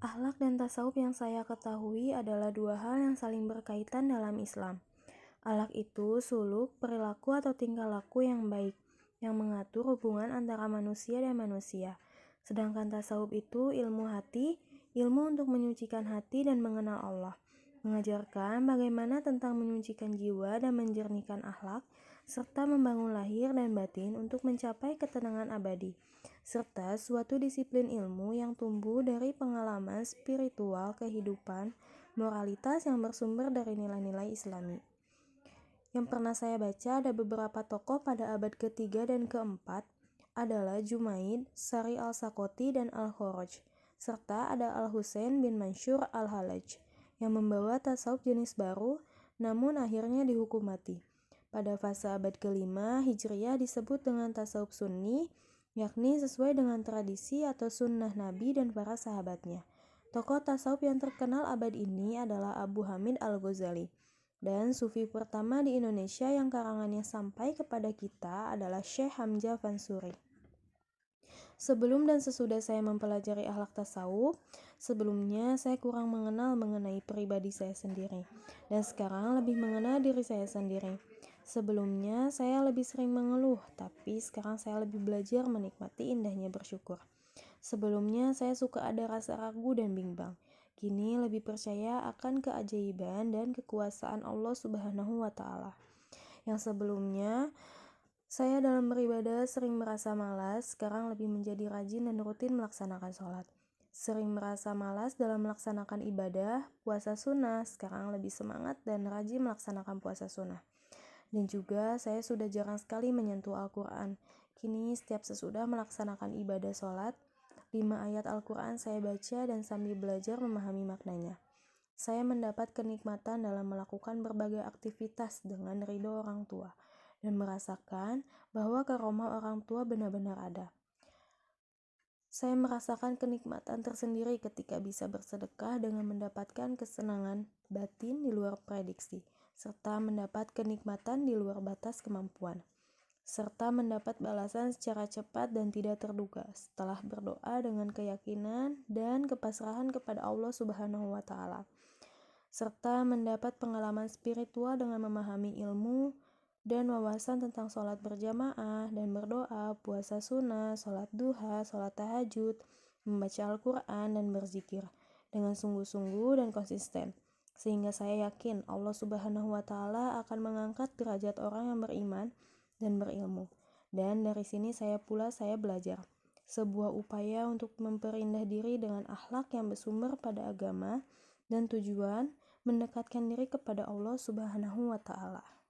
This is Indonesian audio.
Akhlak dan tasawuf yang saya ketahui adalah dua hal yang saling berkaitan dalam Islam. Akhlak itu suluk, perilaku atau tingkah laku yang baik, yang mengatur hubungan antara manusia dan manusia. Sedangkan tasawuf itu ilmu hati, ilmu untuk menyucikan hati dan mengenal Allah. Mengajarkan bagaimana tentang menyucikan jiwa dan menjernihkan akhlak, serta membangun lahir dan batin untuk mencapai ketenangan abadi, serta suatu disiplin ilmu yang tumbuh dari pengalaman spiritual kehidupan, moralitas yang bersumber dari nilai-nilai Islami. Yang pernah saya baca ada beberapa tokoh pada abad ketiga dan keempat adalah Jumaid, Sari al-Sakoti, dan al-Khoroj, serta ada Al-Husain bin Mansur al-Halaj yang membawa tasawuf jenis baru namun akhirnya dihukum mati. Pada fase abad kelima Hijriyah disebut dengan tasawuf sunni, yakni sesuai dengan tradisi atau sunnah Nabi dan para sahabatnya. Tokoh tasawuf yang terkenal abad ini adalah Abu Hamid al-Ghazali. Dan sufi pertama di Indonesia yang karangannya sampai kepada kita adalah Syekh Hamzah Fansuri. Sebelum dan sesudah saya mempelajari akhlak tasawuf, sebelumnya saya kurang mengenal mengenai pribadi saya sendiri, dan sekarang lebih mengenal diri saya sendiri. Sebelumnya saya lebih sering mengeluh, tapi sekarang saya lebih belajar menikmati indahnya bersyukur. Sebelumnya saya suka ada rasa ragu dan bimbang. Kini lebih percaya akan keajaiban dan kekuasaan Allah Subhanahu wa Ta'ala. Yang sebelumnya saya dalam beribadah sering merasa malas, sekarang lebih menjadi rajin dan rutin melaksanakan sholat. Sering merasa malas dalam melaksanakan ibadah, puasa sunnah, sekarang lebih semangat dan rajin melaksanakan puasa sunnah. Dan juga saya sudah jarang sekali menyentuh Al-Quran. Kini setiap sesudah melaksanakan ibadah sholat, 5 ayat Al-Quran saya baca dan sambil belajar memahami maknanya. Saya mendapat kenikmatan dalam melakukan berbagai aktivitas dengan ridho orang tua dan merasakan bahwa karomah orang tua benar-benar ada. Saya merasakan kenikmatan tersendiri ketika bisa bersedekah dengan mendapatkan kesenangan batin di luar prediksi, serta mendapat kenikmatan di luar batas kemampuan, serta mendapat balasan secara cepat dan tidak terduga setelah berdoa dengan keyakinan dan kepasrahan kepada Allah Subhanahu wa Ta'ala, serta mendapat pengalaman spiritual dengan memahami ilmu dan wawasan tentang sholat berjamaah dan berdoa, puasa sunnah, sholat duha, sholat tahajud, membaca Al-Quran dan berzikir dengan sungguh-sungguh dan konsisten, sehingga saya yakin Allah Subhanahu wa Ta'ala akan mengangkat derajat orang yang beriman dan berilmu. Dan dari sini saya belajar sebuah upaya untuk memperindah diri dengan akhlak yang bersumber pada agama dan tujuan mendekatkan diri kepada Allah Subhanahu wa Ta'ala.